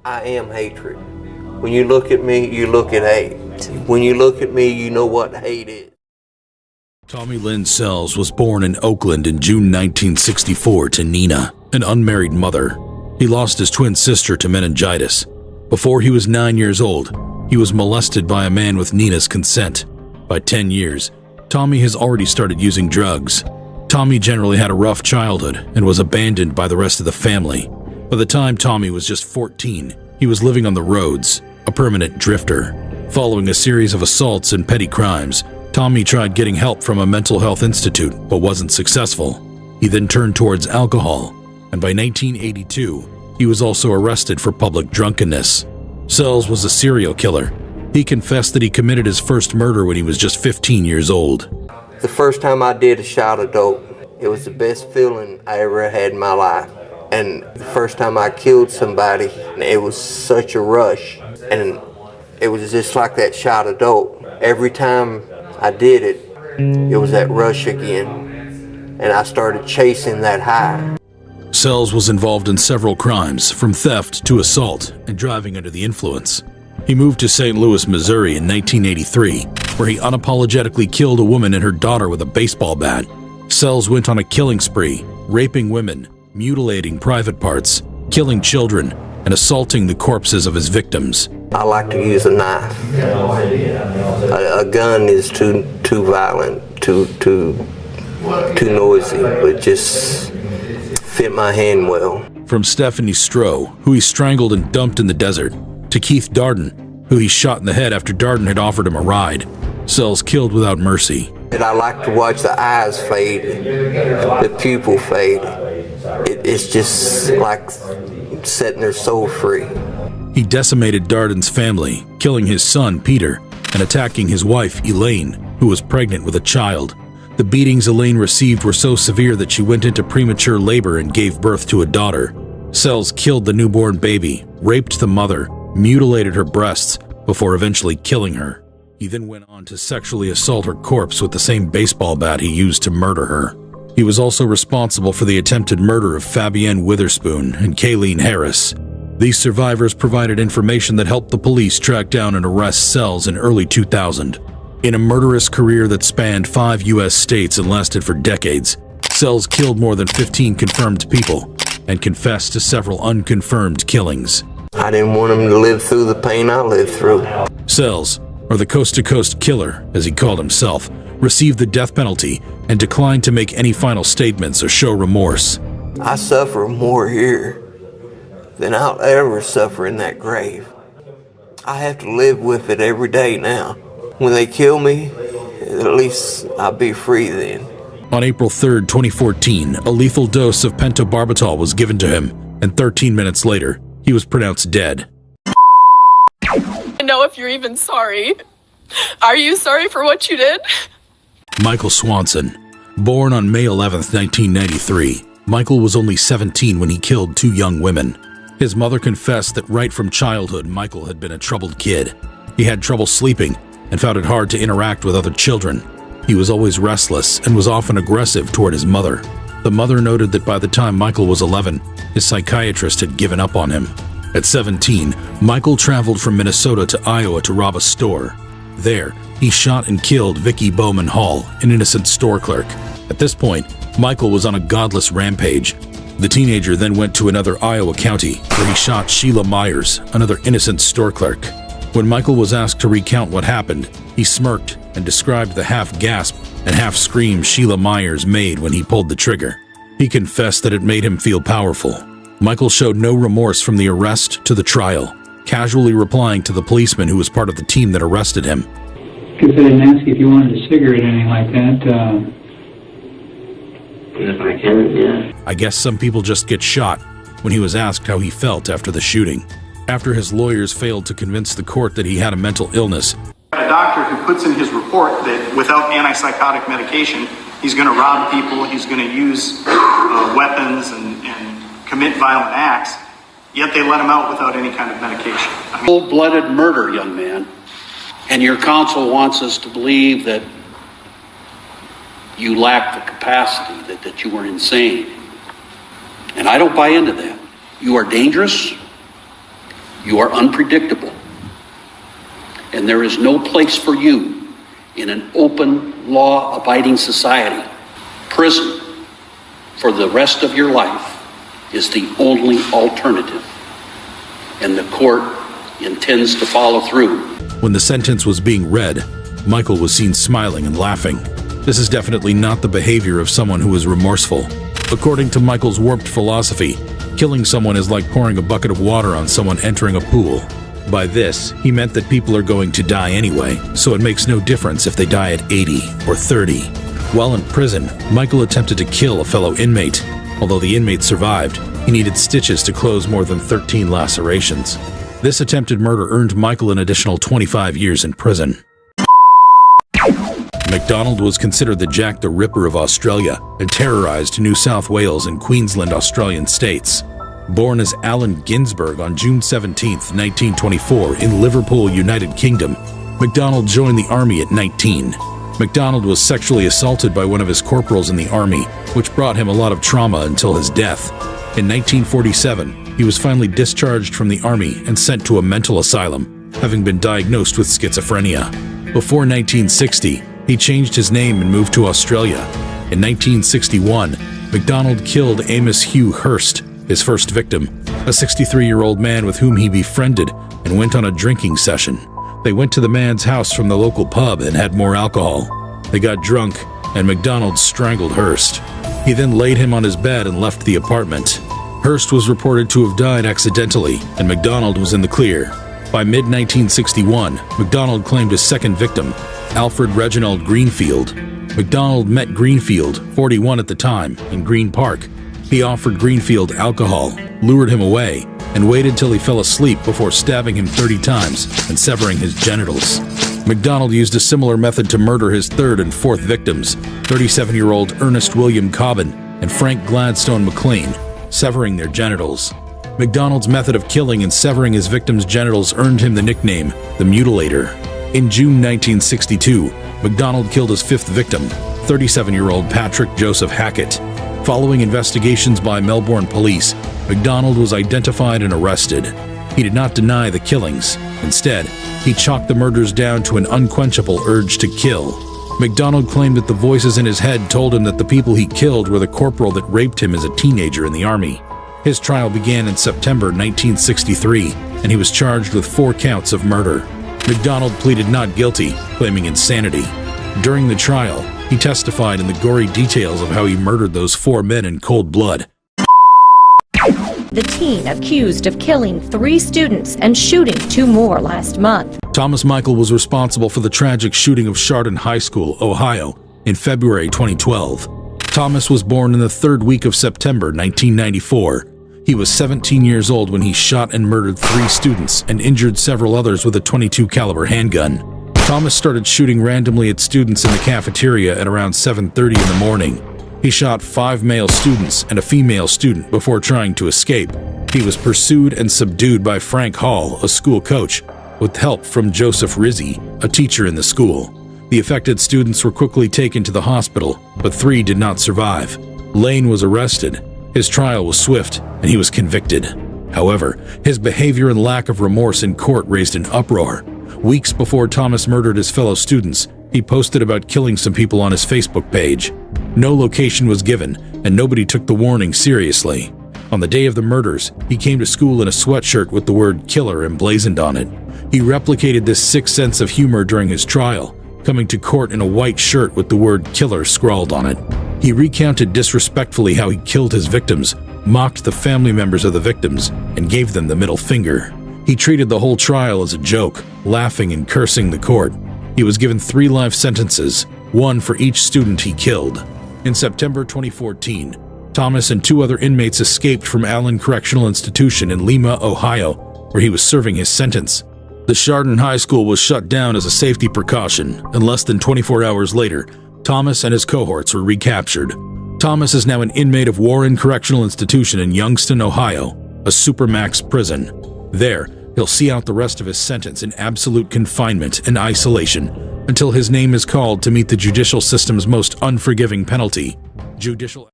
I am hatred. When you look at me, you look at hate. When you look at me, you know what hate is. Tommy Lynn Sells was born in Oakland in June 1964 to Nina, an unmarried mother. He lost his twin sister to meningitis. Before he was 9 years old, he was molested by a man with Nina's consent. By 10 years, Tommy has already started using drugs. Tommy generally had a rough childhood and was abandoned by the rest of the family. By the time Tommy was just 14, he was living on the roads, a permanent drifter. Following a series of assaults and petty crimes, Tommy tried getting help from a mental health institute but wasn't successful. He then turned towards alcohol, and by 1982, he was also arrested for public drunkenness. Sells was a serial killer. He confessed that he committed his first murder when he was just 15 years old. The first time I did a shot of dope, it was the best feeling I ever had in my life. And the first time I killed somebody, it was such a rush. And it was just like that shot of dope. Every time I did it, it was that rush again. And I started chasing that high. Sells was involved in several crimes, from theft to assault and driving under the influence. He moved to St. Louis, Missouri in 1983, where he unapologetically killed a woman and her daughter with a baseball bat. Sells went on a killing spree, raping women, mutilating private parts, killing children, and assaulting the corpses of his victims. I like to use a knife. A gun is too violent, too noisy, but just fit my hand well. From Stephanie Stroh, who he strangled and dumped in the desert, to Keith Darden, who he shot in the head after Darden had offered him a ride. Sells killed without mercy. And I like to watch the eyes fade, the pupil fade. It's just like setting their soul free. He decimated Darden's family, killing his son, Peter, and attacking his wife, Elaine, who was pregnant with a child. The beatings Elaine received were so severe that she went into premature labor and gave birth to a daughter. Sells killed the newborn baby, raped the mother, mutilated her breasts, before eventually killing her. He then went on to sexually assault her corpse with the same baseball bat he used to murder her. He was also responsible for the attempted murder of Fabienne Witherspoon and Kayleen Harris. These survivors provided information that helped the police track down and arrest Sells in early 2000. In a murderous career that spanned 5 U.S. states and lasted for decades, Sells killed more than 15 confirmed people and confessed to several unconfirmed killings. I didn't want him to live through the pain I lived through. Sells, or the coast-to-coast killer, as he called himself, received the death penalty and declined to make any final statements or show remorse. I suffer more here than I'll ever suffer in that grave. I have to live with it every day now. When they kill me, at least I'll be free then. On April 3, 2014, a lethal dose of pentobarbital was given to him, and 13 minutes later, he was pronounced dead. I know if you're even sorry. Are you sorry for what you did? Michael Swanson. Born on May 11, 1993, Michael was only 17 when he killed 2 young women. His mother confessed that right from childhood, Michael had been a troubled kid. He had trouble sleeping and found it hard to interact with other children. He was always restless and was often aggressive toward his mother. The mother noted that by the time Michael was 11, his psychiatrist had given up on him. At 17, Michael traveled from Minnesota to Iowa to rob a store. There, he shot and killed Vicki Bowman Hall, an innocent store clerk. At this point, Michael was on a godless rampage. The teenager then went to another Iowa county, where he shot Sheila Myers, another innocent store clerk. When Michael was asked to recount what happened, he smirked and described the half-gasp and half-scream Sheila Myers made when he pulled the trigger. He confessed that it made him feel powerful. Michael showed no remorse from the arrest to the trial, casually replying to the policeman who was part of the team that arrested him. Because I didn't ask if you wanted a cigarette or anything like that. If I can, yeah. I guess some people just get shot when he was asked how he felt after the shooting. After his lawyers failed to convince the court that he had a mental illness, a doctor who puts in his report that without antipsychotic medication, he's going to rob people, he's going to use weapons and commit violent acts, yet they let him out without any kind of medication. Cold-blooded murder, young man. And your counsel wants us to believe that you lack the capacity, that you were insane. And I don't buy into that. You are dangerous. You are unpredictable, and there is no place for you in an open, law-abiding society. Prison for the rest of your life is the only alternative, and the court intends to follow through. When the sentence was being read, Michael was seen smiling and laughing. This is definitely not the behavior of someone who is remorseful. According to Michael's warped philosophy, killing someone is like pouring a bucket of water on someone entering a pool. By this, he meant that people are going to die anyway, so it makes no difference if they die at 80 or 30. While in prison, Michael attempted to kill a fellow inmate. Although the inmate survived, he needed stitches to close more than 13 lacerations. This attempted murder earned Michael an additional 25 years in prison. MacDonald was considered the Jack the Ripper of Australia and terrorized New South Wales and Queensland Australian states. Born as Allen Ginsberg on June 17, 1924 in Liverpool, United Kingdom, MacDonald joined the army at 19. MacDonald was sexually assaulted by one of his corporals in the army, which brought him a lot of trauma until his death. In 1947, he was finally discharged from the army and sent to a mental asylum, having been diagnosed with schizophrenia. Before 1960, he changed his name and moved to Australia. In 1961, MacDonald killed Amos Hugh Hurst, his first victim, a 63-year-old man with whom he befriended and went on a drinking session. They went to the man's house from the local pub and had more alcohol. They got drunk, and MacDonald strangled Hurst. He then laid him on his bed and left the apartment. Hurst was reported to have died accidentally, and MacDonald was in the clear. By mid-1961, MacDonald claimed his second victim, Alfred Reginald Greenfield. MacDonald met Greenfield, 41 at the time, in Green Park. He offered Greenfield alcohol, lured him away, and waited till he fell asleep before stabbing him 30 times and severing his genitals. MacDonald used a similar method to murder his third and fourth victims, 37-year-old Ernest William Cobbin and Frank Gladstone McLean, severing their genitals. MacDonald's method of killing and severing his victims' genitals earned him the nickname the Mutilator. In June 1962, MacDonald killed his fifth victim, 37-year-old Patrick Joseph Hackett. Following investigations by Melbourne police, MacDonald was identified and arrested. He did not deny the killings. Instead, he chalked the murders down to an unquenchable urge to kill. MacDonald claimed that the voices in his head told him that the people he killed were the corporal that raped him as a teenager in the army. His trial began in September 1963, and he was charged with 4 counts of murder. MacDonald pleaded not guilty, claiming insanity. During the trial, he testified in the gory details of how he murdered those 4 men in cold blood. The teen accused of killing 3 students and shooting 2 more last month. Thomas Michael was responsible for the tragic shooting of Chardon High School, Ohio, in February 2012. Thomas was born in the 3rd week of September 1994. He was 17 years old when he shot and murdered 3 students and injured several others with a .22 caliber handgun. Thomas started shooting randomly at students in the cafeteria at around 7:30 in the morning. He shot 5 male students and a female student before trying to escape. He was pursued and subdued by Frank Hall, a school coach, with help from Joseph Rizzi, a teacher in the school. The affected students were quickly taken to the hospital, but 3 did not survive. Lane was arrested. His trial was swift, and he was convicted. However, his behavior and lack of remorse in court raised an uproar. Weeks before Thomas murdered his fellow students, he posted about killing some people on his Facebook page. No location was given, and nobody took the warning seriously. On the day of the murders, he came to school in a sweatshirt with the word killer emblazoned on it. He replicated this sick sense of humor during his trial, coming to court in a white shirt with the word killer scrawled on it. He recounted disrespectfully how he killed his victims, mocked the family members of the victims, and gave them the middle finger. He treated the whole trial as a joke, laughing and cursing the court. He was given 3 life sentences, 1 for each student he killed. In September 2014, Thomas and 2 other inmates escaped from Allen Correctional Institution in Lima, Ohio, where he was serving his sentence. The Chardon High School was shut down as a safety precaution, and less than 24 hours later, Thomas and his cohorts were recaptured. Thomas is now an inmate of Warren Correctional Institution in Youngstown, Ohio, a supermax prison. There, he'll see out the rest of his sentence in absolute confinement and isolation until his name is called to meet the judicial system's most unforgiving penalty, judicial